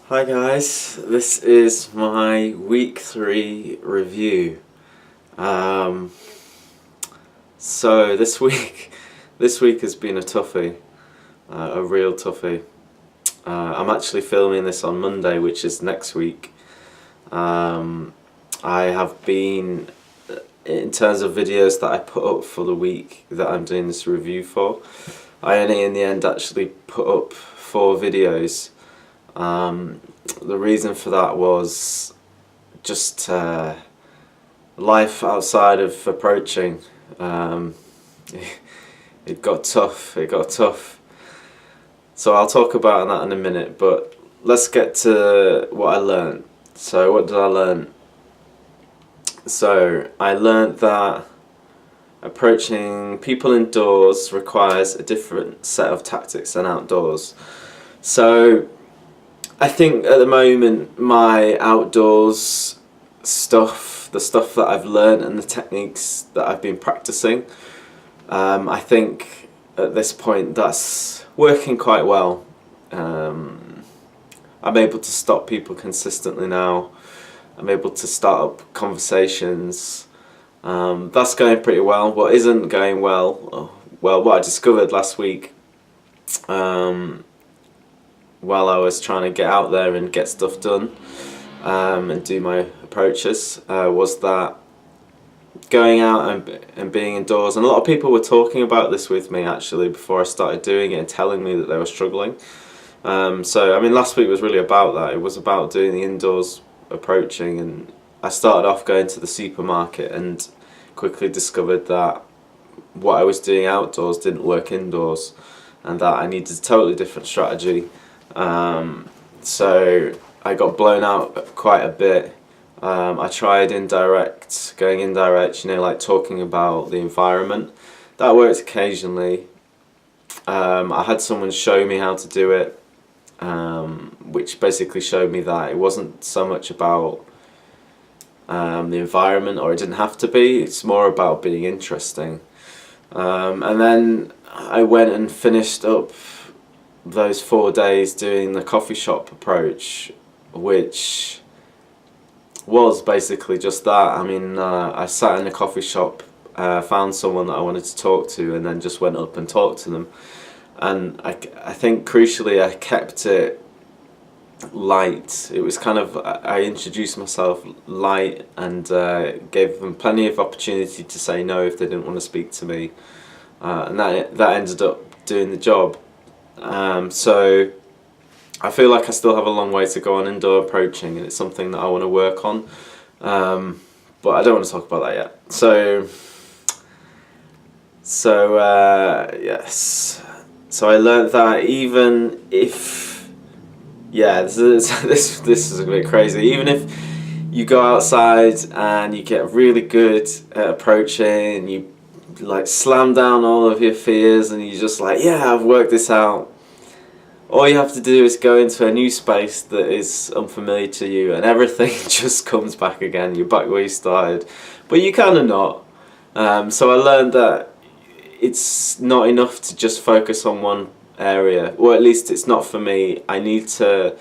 Hi guys, this is my week 3 review. Um, so this week, this week has been a toughie, a real toughie. I'm actually filming this on Monday, which is next week. I have been, in terms of videos that I put up for the week that I'm doing this review for, I only in the end actually put up 4 videos. The reason for that was just life outside of approaching. It got tough. So I'll talk about that in a minute, but let's get to what I learned. So what did I learn? So I learned that approaching people indoors requires a different set of tactics than outdoors. So I think at the moment my outdoors stuff, the stuff that I've learned and the techniques that I've been practicing, I think at this point that's working quite well. I'm able to stop people consistently now. I'm able to start up conversations. That's going pretty well. What isn't going well, what I discovered last week, while I was trying to get out there and get stuff done and do my approaches, was that going out and being indoors, and a lot of people were talking about this with me actually before I started doing it and telling me that they were struggling. So I mean, last week was really about that. It was about doing the indoors approaching, and I started off going to the supermarket and quickly discovered that what I was doing outdoors didn't work indoors, and that I needed a totally different strategy. So I got blown out quite a bit. I tried going indirect, like talking about the environment. That worked occasionally. I had someone show me how to do it, which basically showed me that it wasn't so much about the environment, or it didn't have to be, it's more about being interesting. And then I went and finished up those 4 days doing the coffee shop approach, which was basically just that. I mean, I sat in a coffee shop, found someone that I wanted to talk to, and then just went up and talked to them. And I think crucially I kept it light. It was kind of, I introduced myself light and gave them plenty of opportunity to say no if they didn't want to speak to me, and that ended up doing the job. So I feel like I still have a long way to go on indoor approaching, and it's something that I want to work on, but I don't want to talk about that yet. Yes. So I learned that even if, this is a bit crazy, even if you go outside and you get really good at approaching, and you like slam down all of your fears, and you just like, yeah, I've worked this out. All you have to do is go into a new space that is unfamiliar to you, and everything just comes back again. You're back where you started, but you kind of not. So I learned that it's not enough to just focus on one area, or at least it's not for me. I need to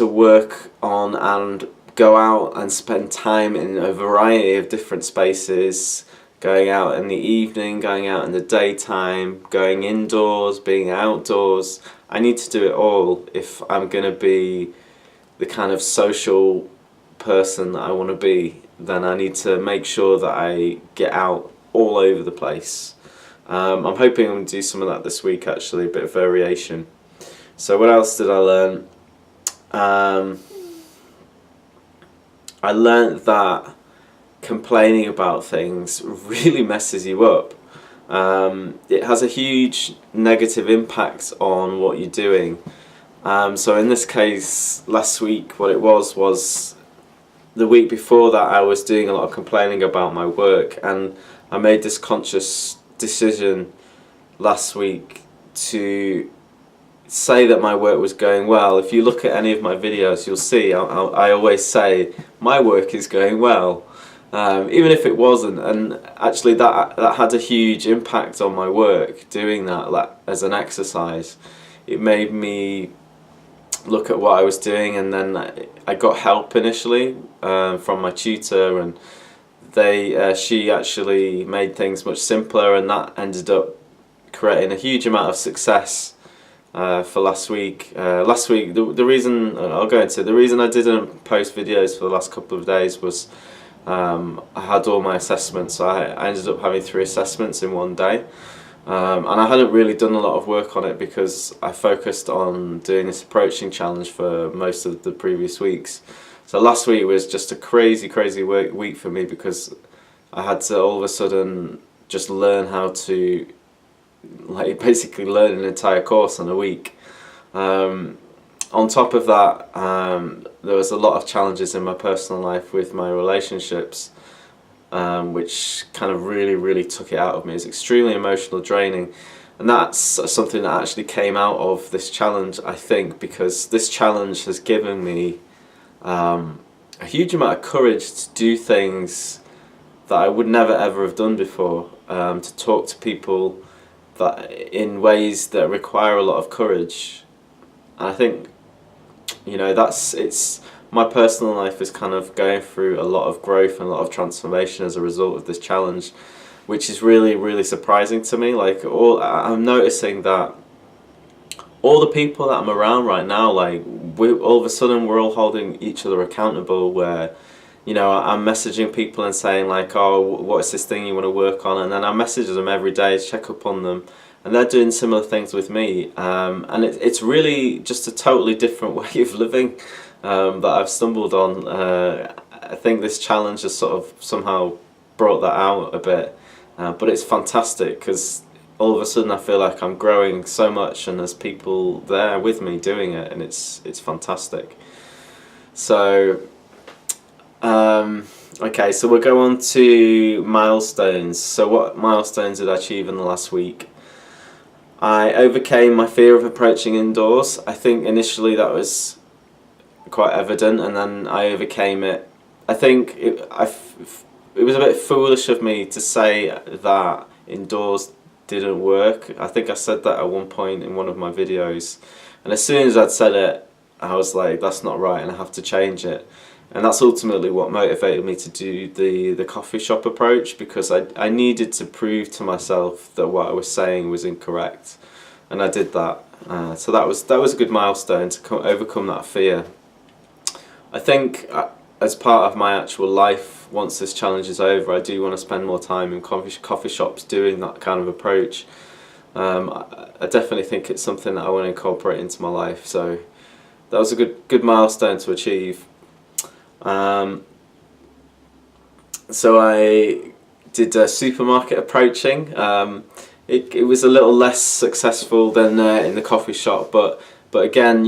work on and go out and spend time in a variety of different spaces, going out in the evening, going out in the daytime, going indoors, being outdoors. I need to do it all if I'm going to be the kind of social person that I want to be. Then I need to make sure that I get out all over the place. I'm hoping I'm going to do some of that this week actually, a bit of variation. So what else did I learn? I learned that complaining about things really messes you up. It has a huge negative impact on what you're doing. So in this case, last week, what it was the week before that I was doing a lot of complaining about my work, and I made this conscious decision last week to say that my work was going well. If you look at any of my videos, you'll see I always say my work is going well. Even if it wasn't, and actually that had a huge impact on my work, doing that as an exercise. It made me look at what I was doing, and then I got help initially from my tutor, and she actually made things much simpler, and that ended up creating a huge amount of success for last week. The reason I'll go into the reason I didn't post videos for the last couple of days was I had all my assessments. So I ended up having 3 assessments in one day. And I hadn't really done a lot of work on it because I focused on doing this approaching challenge for most of the previous weeks. So last week was just a crazy week for me because I had to all of a sudden just learn how to basically learn an entire course in a week. On top of that, there was a lot of challenges in my personal life with my relationships, which kind of really took it out of me. It's extremely emotional draining, and that's something that actually came out of this challenge, I think, because this challenge has given me a huge amount of courage to do things that I would never ever have done before, to talk to people that in ways that require a lot of courage. And I think, it's my personal life is kind of going through a lot of growth and a lot of transformation as a result of this challenge, which is really surprising to me. I'm noticing that all the people that I'm around right now, all of a sudden we're all holding each other accountable, where I'm messaging people and saying oh, what's this thing you want to work on, and then I message them every day, check up on them, and they're doing similar things with me, and it's really just a totally different way of living that I've stumbled on. I think this challenge has sort of somehow brought that out a bit, but it's fantastic because all of a sudden I feel like I'm growing so much, and there's people there with me doing it, and it's fantastic. So okay, so we'll go on to milestones. So what milestones did I achieve in the last week? I overcame my fear of approaching indoors. I think initially that was quite evident, and then I overcame it. I think it was a bit foolish of me to say that indoors didn't work. I think I said that at one point in one of my videos, and as soon as I'd said it, I was like, that's not right, and I have to change it. And that's ultimately what motivated me to do the coffee shop approach, because I needed to prove to myself that what I was saying was incorrect, and I did that. So that was a good milestone to overcome that fear. I think as part of my actual life, once this challenge is over, I do want to spend more time in coffee shops doing that kind of approach. I definitely think it's something that I want to incorporate into my life. So that was a good milestone to achieve. So I did supermarket approaching. It was a little less successful than in the coffee shop, but again,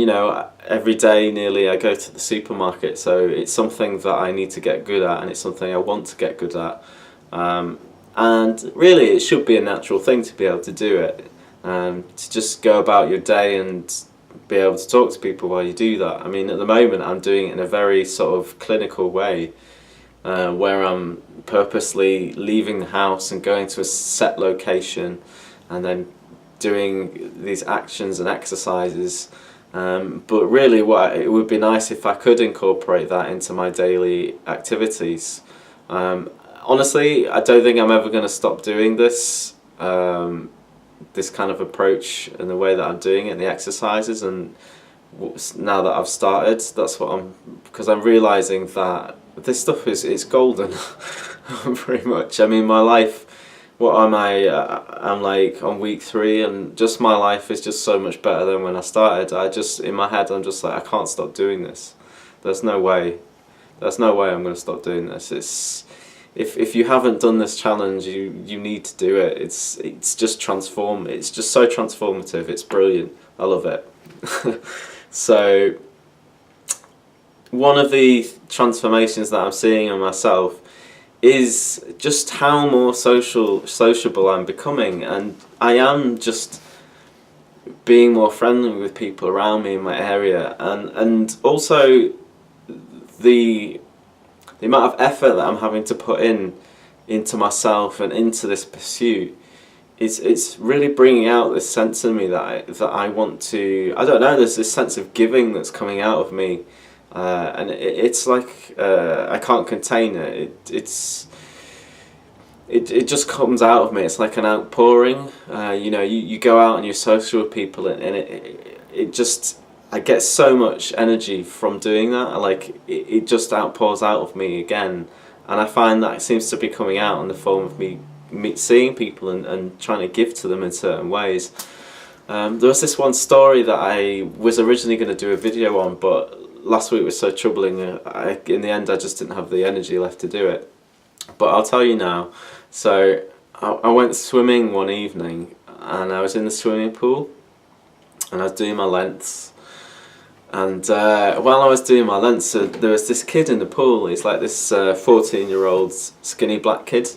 every day nearly I go to the supermarket, so it's something that I need to get good at, and it's something I want to get good at. And really, it should be a natural thing to be able to do it, to just go about your day and be able to talk to people while you do that. I mean, at the moment I'm doing it in a very sort of clinical way, where I'm purposely leaving the house and going to a set location and then doing these actions and exercises. But really it would be nice if I could incorporate that into my daily activities. Honestly, I don't think I'm ever going to stop doing this. This kind of approach and the way that I'm doing it, the exercises, and now that I've started, that's what because I'm realising that this stuff is golden. Pretty much. I mean, my life, what am I? I'm like on week 3, and just my life is just so much better than when I started. In my head, I'm just like, I can't stop doing this. There's no way I'm going to stop doing this. If you haven't done this challenge, you need to do it. It's just It's just so transformative. It's brilliant. I love it. So one of the transformations that I'm seeing in myself is just how more sociable I'm becoming, and I am just being more friendly with people around me in my area, and also the amount of effort that I'm having to put into myself and into this pursuit it's really bringing out this sense in me that I want to. I don't know. There's this sense of giving that's coming out of me, and it's like I can't contain it. It just comes out of me. It's like an outpouring. You go out and you're social with people, and it just, I get so much energy from doing that. It just outpours out of me again, and I find that it seems to be coming out in the form of me seeing people and trying to give to them in certain ways. There was this one story that I was originally going to do a video on, but last week was so troubling. In the end, I just didn't have the energy left to do it. But I'll tell you now. So I went swimming one evening, and I was in the swimming pool, and I was doing my lengths. And while I was doing my lengths, there was this kid in the pool. He's like this 14-year-old skinny black kid.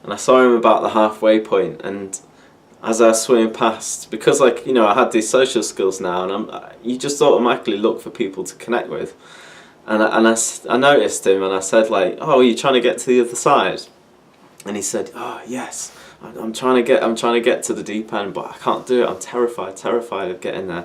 And I saw him about the halfway point, and as I was swimming past, because I had these social skills now, and you just automatically look for people to connect with. And I noticed him, and I said, like, "Oh, are you trying to get to the other side?" And he said, "Oh, yes, I'm trying to get to the deep end, but I can't do it. I'm terrified of getting there."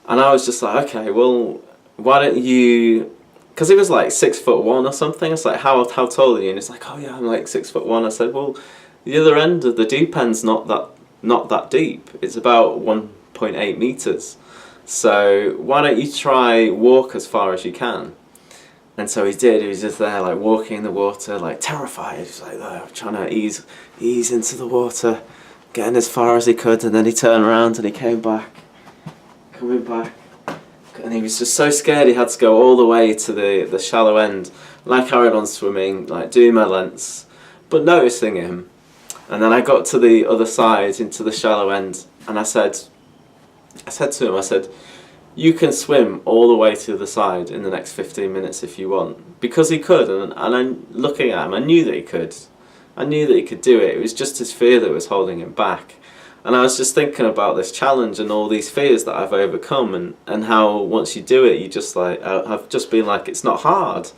And I was just like, "Okay, well, why don't you?" Because he was like 6'1" or something. It's like, how tall are you? And it's like, "Oh yeah, I'm like 6'1". I said, "Well, the other end of the deep end's not that deep. It's about 1.8 meters. So why don't you try walk as far as you can?" And so he did. He was just there, like walking in the water, like terrified. He's like trying to ease into the water, getting as far as he could. And then he turned around and he coming back. And he was just so scared he had to go all the way to the shallow end. And I carried on swimming, like doing my lengths, but noticing him. And then I got to the other side, into the shallow end, and I said to him, "You can swim all the way to the side in the next 15 minutes if you want." Because he could, and I'm looking at him, I knew that he could. I knew that he could do it. It was just his fear that was holding him back. And I was just thinking about this challenge and all these fears that I've overcome, and how once you do it, you just like, I've just been like, it's not hard.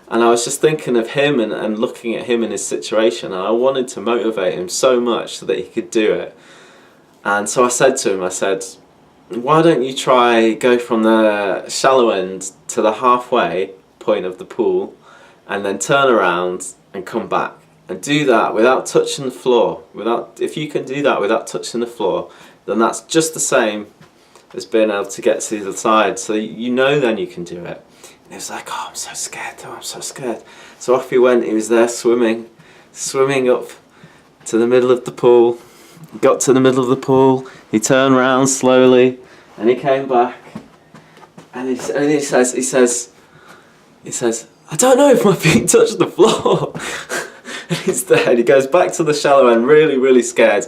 And I was just thinking of him and looking at him in his situation, and I wanted to motivate him so much so that he could do it. And so I said to him, "Why don't you try go from the shallow end to the halfway point of the pool, and then turn around and come back, and do that without touching the floor. If you can do that without touching the floor, then that's just the same as being able to get to the other side. So then you can do it." And he was like, "Oh, I'm so scared though, I'm so scared." So off he went. He was there swimming up to the middle of the pool. Got to the middle of the pool. He turned around slowly, and he came back. And he says, "I don't know if my feet touched the floor." And he's there, and he goes back to the shallow end, really, really scared.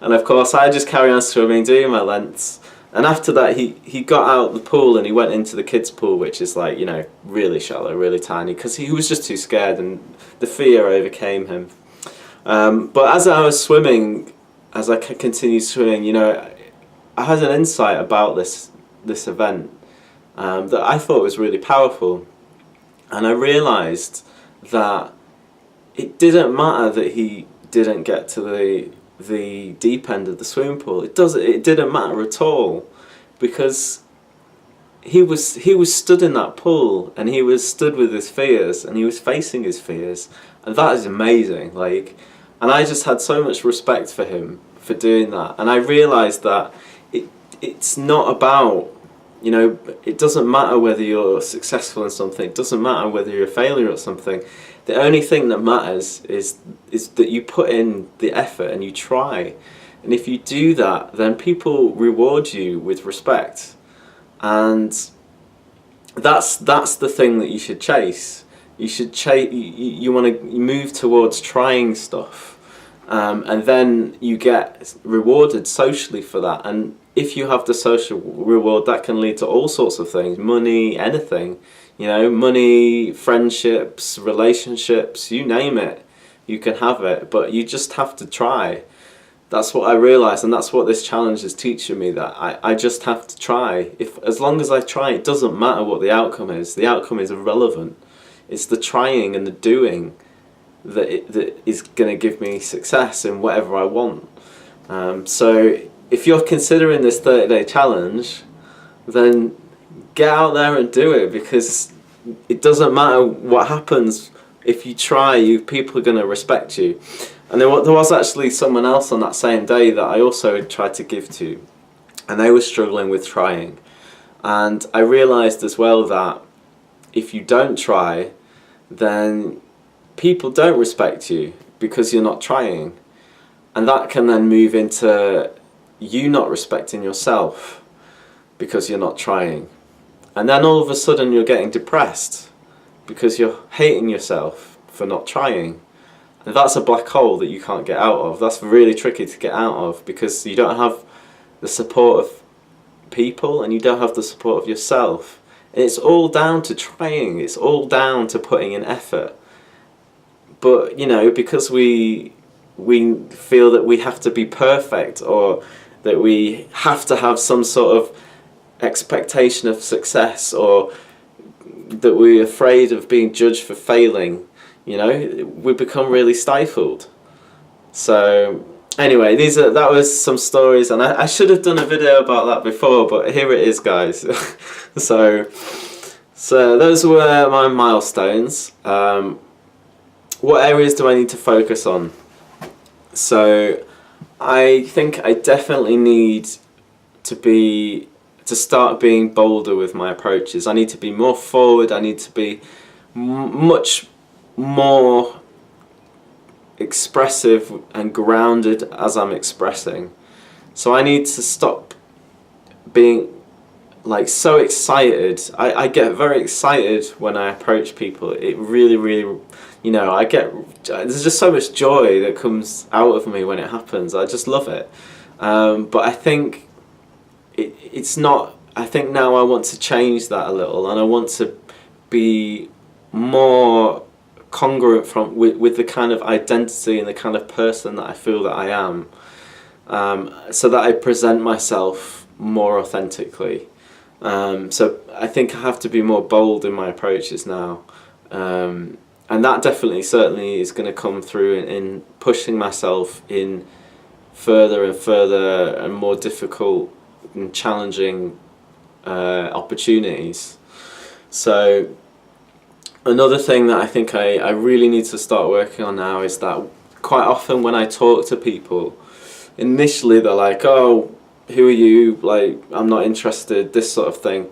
And of course, I just carry on swimming, doing my lengths. And after that, he got out the pool and he went into the kids' pool, which is like, really shallow, really tiny, because he was just too scared, and the fear overcame him. But as I was swimming, as I continued swimming, I had an insight about this event that I thought was really powerful. And I realised that it didn't matter that he didn't get to the deep end of the swimming pool. It didn't matter at all, because he was stood in that pool, and he was stood with his fears, and he was facing his fears, and that is amazing. And I just had so much respect for him for doing that, and I realised that it's not about, it doesn't matter whether you're successful in something. It doesn't matter whether you're a failure at something. The only thing that matters is that you put in the effort and you try. And if you do that, then people reward you with respect. And that's the thing that you should chase. You should you want to move towards trying stuff. And then you get rewarded socially for that. And if you have the social reward, that can lead to all sorts of things. Money, anything. Money, friendships, relationships, you name it, you can have it, but you just have to try. That's what I realised, and that's what this challenge is teaching me, that I just have to try. As long as I try, it doesn't matter what the outcome is. The outcome is irrelevant. It's the trying and the doing that is going to give me success in whatever I want. So if you're considering this 30-day challenge, then get out there and do it, because it doesn't matter what happens. If you try, people are going to respect you. And there was actually someone else on that same day that I also tried to give to, and they were struggling with trying. And I realised as well that if you don't try, then people don't respect you because you're not trying. And that can then move into you not respecting yourself because you're not trying. And then all of a sudden you're getting depressed because you're hating yourself for not trying. And that's a black hole that you can't get out of. That's really tricky to get out of, because you don't have the support of people and you don't have the support of yourself. And it's all down to trying. It's all down to putting in effort. But, because we feel that we have to be perfect, or that we have to have some sort of expectation of success, or that we're afraid of being judged for failing, we become really stifled. So anyway, that was some stories, and I should have done a video about that before, but here it is, guys. so those were my milestones. What areas do I need to focus on? So I think I definitely need to start being bolder with my approaches. I need to be more forward. I need to be much more expressive and grounded as I'm expressing. So I need to stop being so excited. I get very excited when I approach people. It really, really, there's just so much joy that comes out of me when it happens. I just love it. But I think it's not. I think now I want to change that a little, and I want to be more congruent with the kind of identity and the kind of person that I feel that I am, so that I present myself more authentically. So I think I have to be more bold in my approaches now, and that certainly is going to come through in pushing myself in further and further and more difficult and challenging opportunities. So another thing that I think I really need to start working on now is that quite often when I talk to people, initially they're like, "Oh, who are you? I'm not interested," this sort of thing.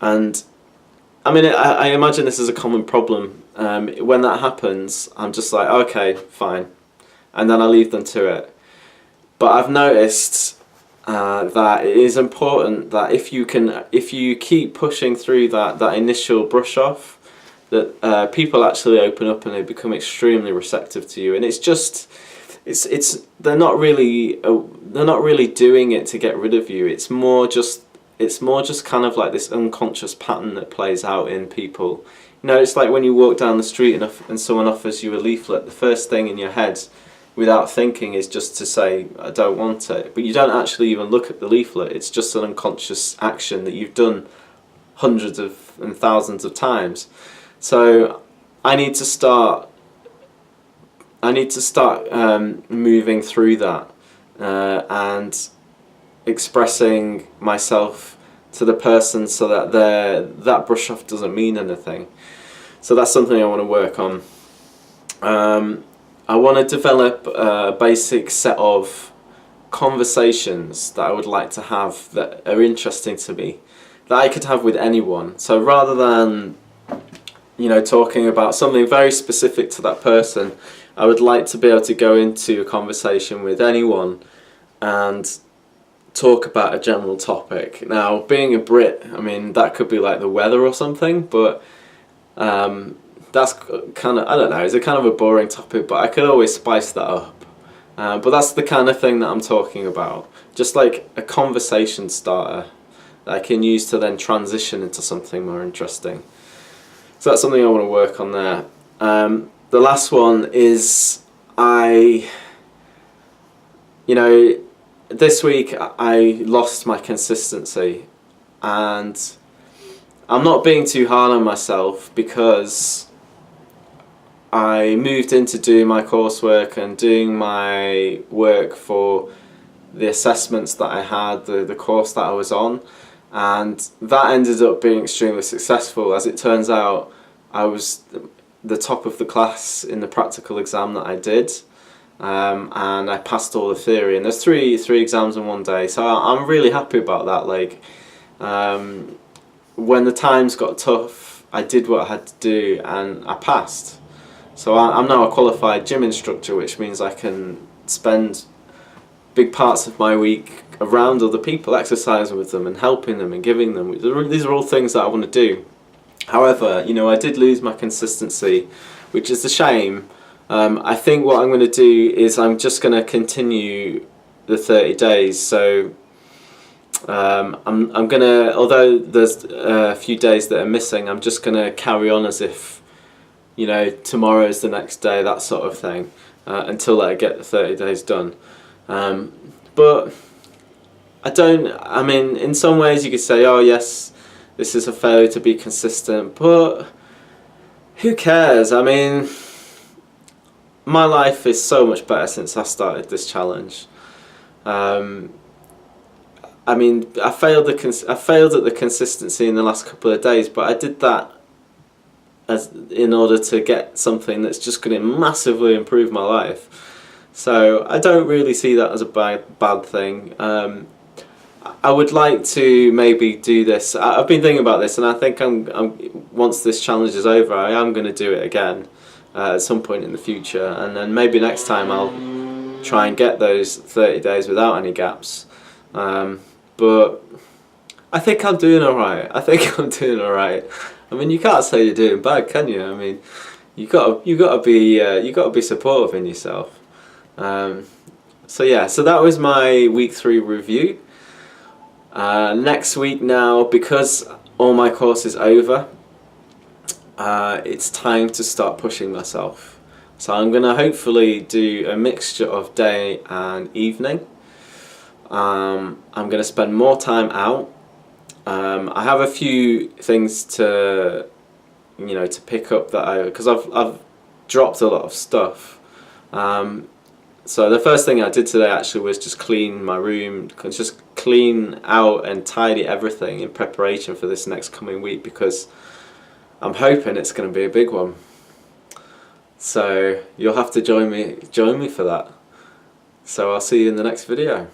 And I mean, I imagine this is a common problem. When that happens, I'm just like, okay, fine. And then I leave them to it. But I've noticed that it is important that if you keep pushing through that initial brush off, that people actually open up and they become extremely receptive to you. And they're not really doing it to get rid of you. It's more just kind of like this unconscious pattern that plays out in people. It's like when you walk down the street and someone offers you a leaflet, the first thing in your head without thinking is just to say, "I don't want it." But you don't actually even look at the leaflet. It's just an unconscious action that you've done hundreds and thousands of times. So I need to start moving through that and expressing myself to the person, so that that brush off doesn't mean anything. So that's something I want to work on. I want to develop a basic set of conversations that I would like to have that are interesting to me, that I could have with anyone. So rather than talking about something very specific to that person, I would like to be able to go into a conversation with anyone and talk about a general topic. Now, being a Brit, I mean, that could be like the weather or something, but that's kind of, I don't know, it's a kind of a boring topic, but I could always spice that up. But that's the kind of thing that I'm talking about. Just like a conversation starter that I can use to then transition into something more interesting. So that's something I want to work on there. The last one is this week I lost my consistency, and I'm not being too hard on myself because I moved into doing my coursework and doing my work for the assessments that I had, the course that I was on, and that ended up being extremely successful. As it turns out, I was the top of the class in the practical exam that I did, and I passed all the theory, and there's three exams in one day, so I'm really happy about that. Like, when the times got tough, I did what I had to do and I passed. So I'm now a qualified gym instructor, which means I can spend big parts of my week around other people, exercising with them and helping them and giving them. These are all things that I want to do. However, you know, I did lose my consistency, which is a shame. I think what I'm going to do is I'm just going to continue the 30 days. So I'm going to, although there's a few days that are missing, I'm just going to carry on as if, you know, tomorrow's the next day, that sort of thing, until I get the 30 days done. But I mean, in some ways you could say, oh yes, this is a failure to be consistent, but who cares? I mean, my life is so much better since I started this challenge. I mean, I failed at the consistency in the last couple of days, but I did that in order to get something that's just going to massively improve my life. So I don't really see that as a bad thing. I would like to maybe do this. I've been thinking about this, and I think once this challenge is over, I am going to do it again at some point in the future, and then maybe next time I'll try and get those 30 days without any gaps. But I think I'm doing alright. I mean, you can't say you're doing bad, can you? I mean, you gotta be supportive in yourself. So yeah, so that was my week 3 review. Next week now, because all my course is over, it's time to start pushing myself. So I'm gonna hopefully do a mixture of day and evening. I'm gonna spend more time out. I have a few things to pick up because I've dropped a lot of stuff. So the first thing I did today actually was just clean my room, just clean out and tidy everything in preparation for this next coming week, because I'm hoping it's going to be a big one. So you'll have to join me for that. So I'll see you in the next video.